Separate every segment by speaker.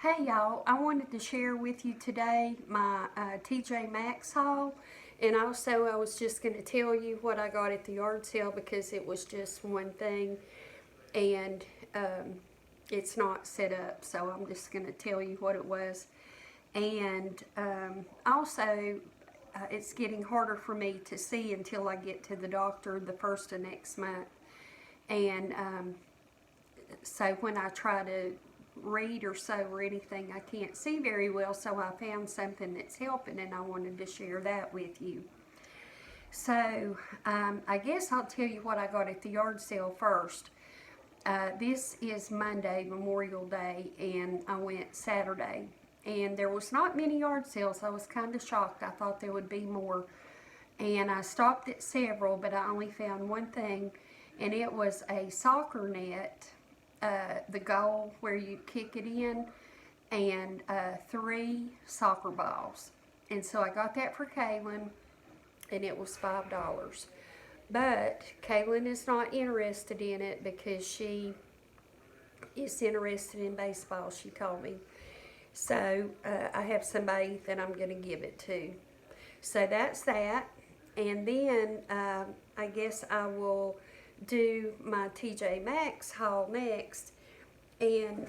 Speaker 1: Hey y'all, I wanted to share with you today my TJ Maxx haul, and also I was just going to tell you what I got at the yard sale because it was just one thing and it's not set up, so I'm just going to tell you what it was. And also it's getting harder for me to see until I get to the doctor the first of next month, and so when I try to read or sew or anything, I can't see very well, so I found something that's helping and I wanted to share that with you. So I guess I'll tell you what I got at the yard sale first. This is Monday, Memorial Day, and I went Saturday, and there was not many yard sales. I was kind of shocked. I thought there would be more, and I stopped at several, but I only found one thing, and it was a soccer net, the goal where you kick it in, and 3 soccer balls. And so I got that for Kaylin, and it was $5. But Kaylin is not interested in it because she is interested in baseball, she told me. So I have somebody that I'm going to give it to. So that's that. And then I guess I will do my TJ Maxx haul next. And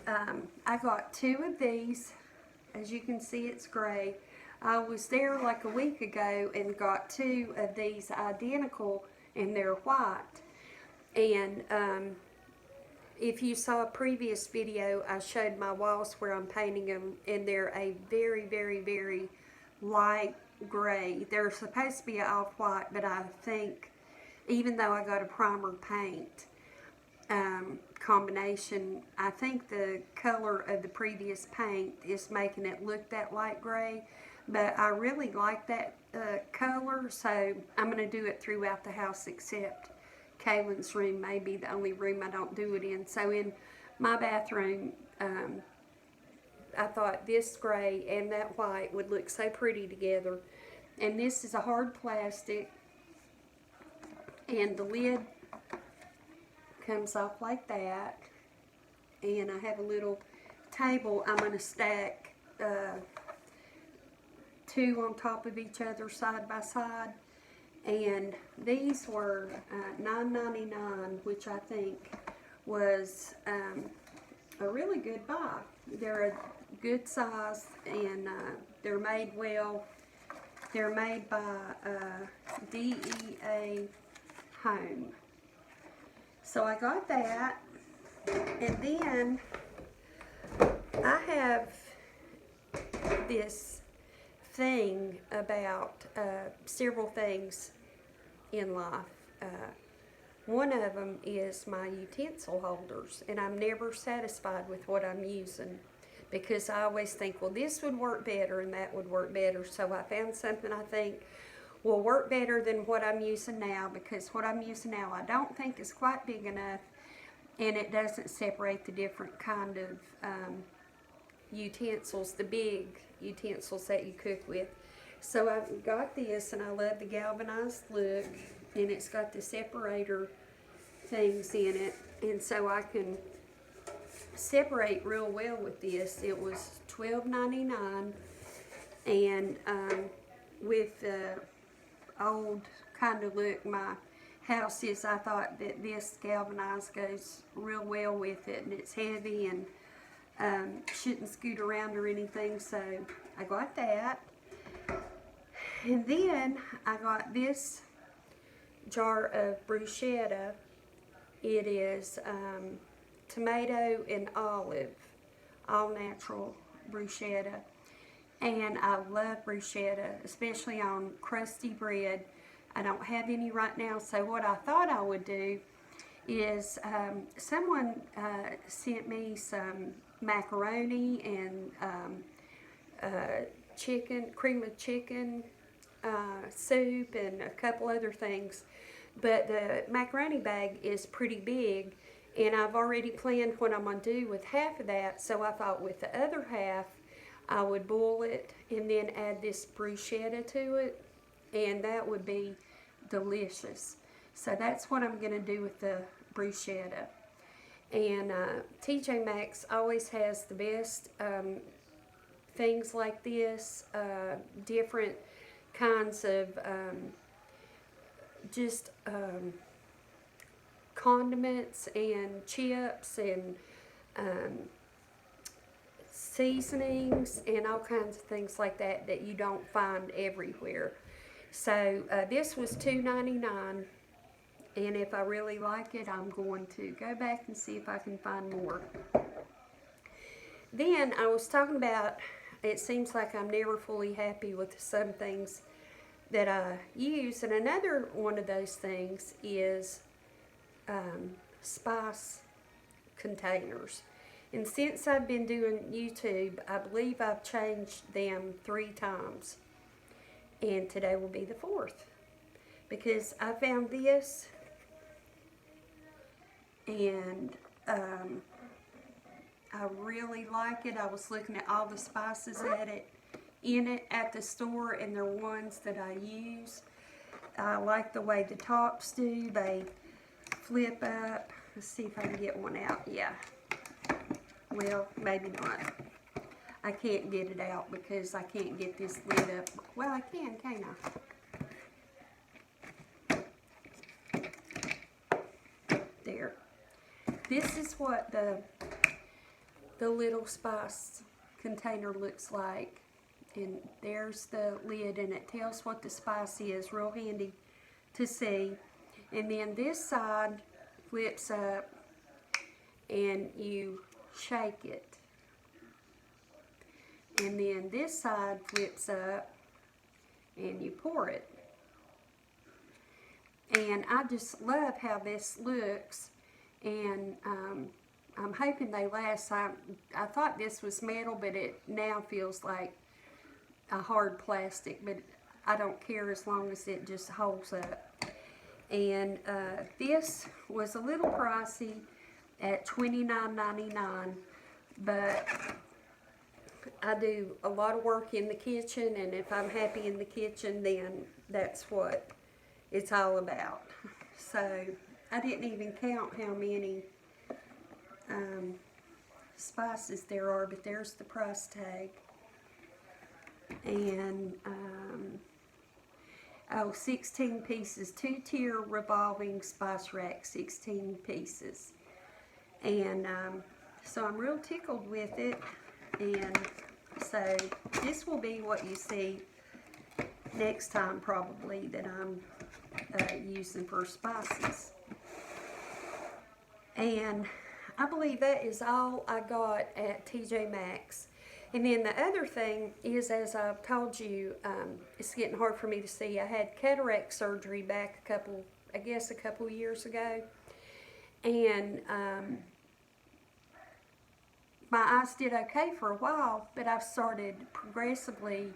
Speaker 1: I got 2 of these. As you can see, it's gray. I was there like a week ago and got 2 of these identical, and they're white. And if you saw a previous video, I showed my walls where I'm painting them, and they're a very, very, very light gray. They're supposed to be off-white, but I think, even though I got a primer paint combination, I think the color of the previous paint is making it look that light gray, but I really like that color, so I'm going to do it throughout the house except Kaylin's room, may be the only room I don't do it in. So in my bathroom, I thought this gray and that white would look so pretty together. And this is a hard plastic, and the lid comes off like that, and I have a little table. I'm going to stack 2 on top of each other side by side, and these were $9.99, which I think was a really good buy. They're a good size, and they're made well. They're made by DEA Home. So I got that, and then I have this thing about several things in life. One of them is my utensil holders, and I'm never satisfied with what I'm using because I always think, well, this would work better and that would work better. So I found something I think will work better than what I'm using now, because what I'm using now I don't think is quite big enough, and it doesn't separate the different kind of utensils, the big utensils that you cook with. So I've got this, and I love the galvanized look, and it's got the separator things in it, and so I can separate real well with this. It was $12.99, and with the old kind of look my house is, I thought that this galvanized goes real well with it, and it's heavy and shouldn't scoot around or anything, so I got that. And then I got this jar of bruschetta. It is tomato and olive, all natural bruschetta. And I love bruschetta, especially on crusty bread. I don't have any right now, so what I thought I would do is someone sent me some macaroni and cream of chicken soup, and a couple other things. But the macaroni bag is pretty big, and I've already planned what I'm going to do with half of that, so I thought with the other half I would boil it and then add this bruschetta to it, and that would be delicious. So that's what I'm going to do with the bruschetta. And TJ Maxx always has the best things like this, different kinds of just condiments and chips and seasonings and all kinds of things like that that you don't find everywhere. So this was $2.99, and if I really like it, I'm going to go back and see if I can find more. Then I was talking about, it seems like I'm never fully happy with some things that I use, and another one of those things is spice containers. And since I've been doing YouTube, I believe I've changed them 3 times. And today will be the 4th. Because I found this, and I really like it. I was looking at all the spices in it at the store, and they're ones that I use. I like the way the tops do. They flip up. Let's see if I can get one out. Yeah. Well, maybe not. I can't get it out because I can't get this lid up. Well, I can, can't I? There. This is what the little spice container looks like. And there's the lid, and it tells what the spice is. Real handy to see. And then this side flips up, and you shake it. And then this side flips up, and you pour it. And I just love how this looks, and I'm hoping they last. I thought this was metal, but it now feels like a hard plastic, but I don't care as long as it just holds up. And this was a little pricey at $29.99, but I do a lot of work in the kitchen, and if I'm happy in the kitchen, then that's what it's all about. So I didn't even count how many spices there are, but there's the price tag. And 16 pieces, 2-tier revolving spice rack, 16 pieces. And so I'm real tickled with it. And so this will be what you see next time probably that I'm using for spices. And I believe that is all I got at TJ Maxx. And then the other thing is, as I've told you, it's getting hard for me to see. I had cataract surgery back a couple years ago. And my eyes did okay for a while, but I've started progressively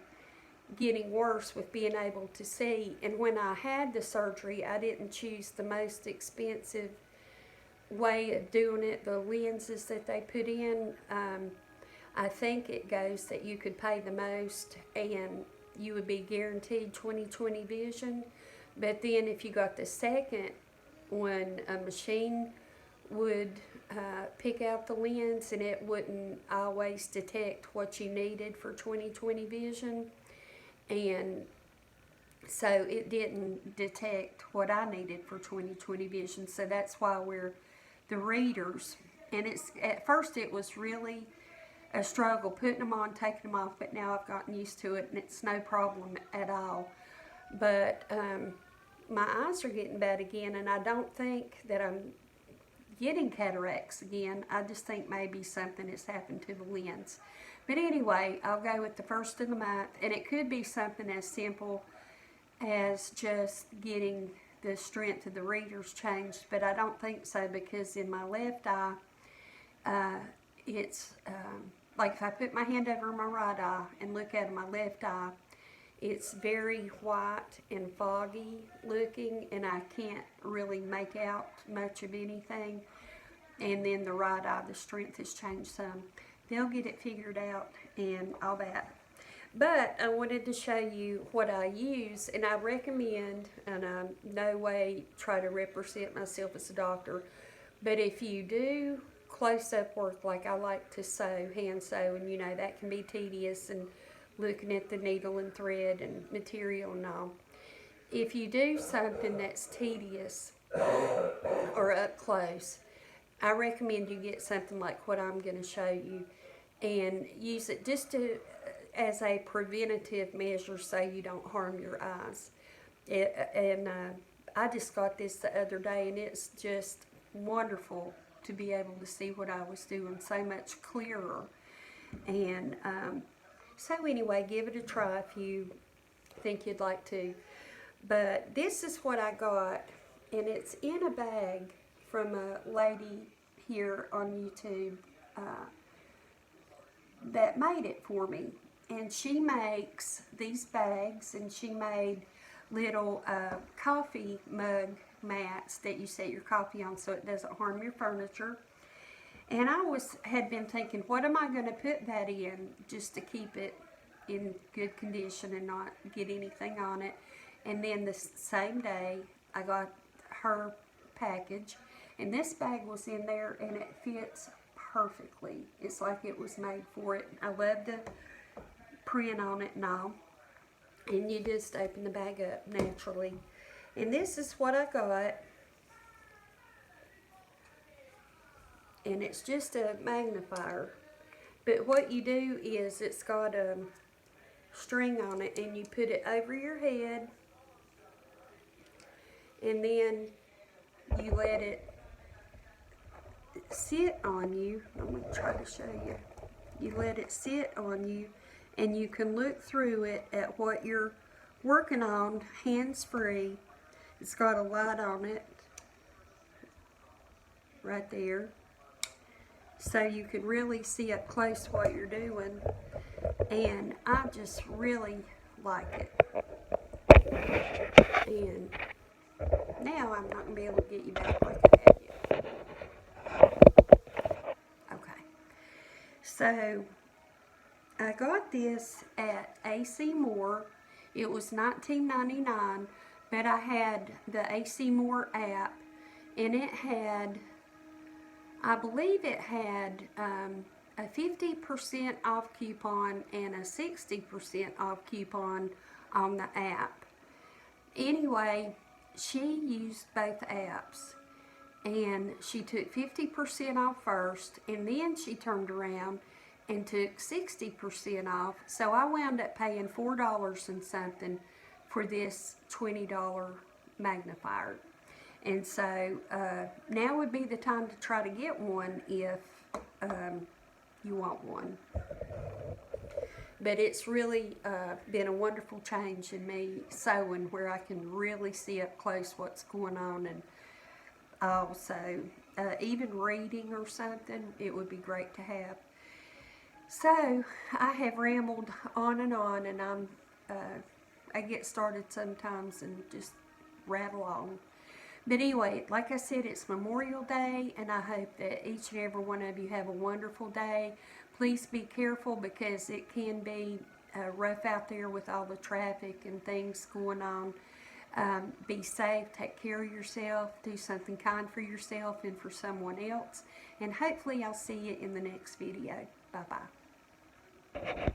Speaker 1: getting worse with being able to see. And when I had the surgery, I didn't choose the most expensive way of doing it. The lenses that they put in, I think it goes that you could pay the most and you would be guaranteed 20/20 vision. But then if you got the second one, a machine would pick out the lens, and it wouldn't always detect what you needed for 20/20 vision. And so it didn't detect what I needed for 20/20 vision. So that's why we're the readers. And at first it was really a struggle putting them on, taking them off, but now I've gotten used to it and it's no problem at all. But my eyes are getting bad again, and I don't think that I'm getting cataracts again. I just think maybe something has happened to the lens. But anyway, I'll go with the first of the month, and it could be something as simple as just getting the strength of the readers changed, but I don't think so, because in my left eye, it's like if I put my hand over my right eye and look at my left eye, it's very white and foggy looking, and I can't really make out much of anything. And then the right eye, the strength has changed some. They'll get it figured out and all that. But I wanted to show you what I use, and I recommend, and I no way try to represent myself as a doctor, but if you do close-up work like I like to sew, hand sew, and you know that can be tedious, and looking at the needle and thread and material and all. If you do something that's tedious or up close, I recommend you get something like what I'm going to show you and use it just to as a preventative measure so you don't harm your eyes. I just got this the other day, and it's just wonderful to be able to see what I was doing so much clearer. And so anyway, give it a try if you think you'd like to. But this is what I got, and it's in a bag from a lady here on YouTube that made it for me. And she makes these bags, and she made little coffee mug mats that you set your coffee on so it doesn't harm your furniture. And I had been thinking, what am I going to put that in just to keep it in good condition and not get anything on it. And then the same day I got her package, and this bag was in there, and it fits perfectly. It's like it was made for it. I love the print on it and all. And you just open the bag up naturally. And this is what I got. And it's just a magnifier. But what you do is it's got a string on it, and you put it over your head, and then you let it sit on you. I'm going to try to show you. You let it sit on you, and you can look through it at what you're working on hands-free. It's got a light on it right there, so you can really see up close what you're doing. And I just really like it. And now I'm not going to be able to get you back like I had you. Okay. So I got this at AC Moore. It was $19.99, but I had the AC Moore app, and it had, I believe it had a 50% off coupon and a 60% off coupon on the app. Anyway, she used both apps, and she took 50% off first, and then she turned around and took 60% off. So I wound up paying $4 and something for this $20 magnifier. And so now would be the time to try to get one if you want one. But it's really been a wonderful change in me sewing, where I can really see up close what's going on. And also even reading or something, it would be great to have. So I have rambled on, and I get started sometimes and just rattle on. But anyway, like I said, it's Memorial Day, and I hope that each and every one of you have a wonderful day. Please be careful, because it can be rough out there with all the traffic and things going on. Be safe, take care of yourself, do something kind for yourself and for someone else. And hopefully I'll see you in the next video. Bye-bye.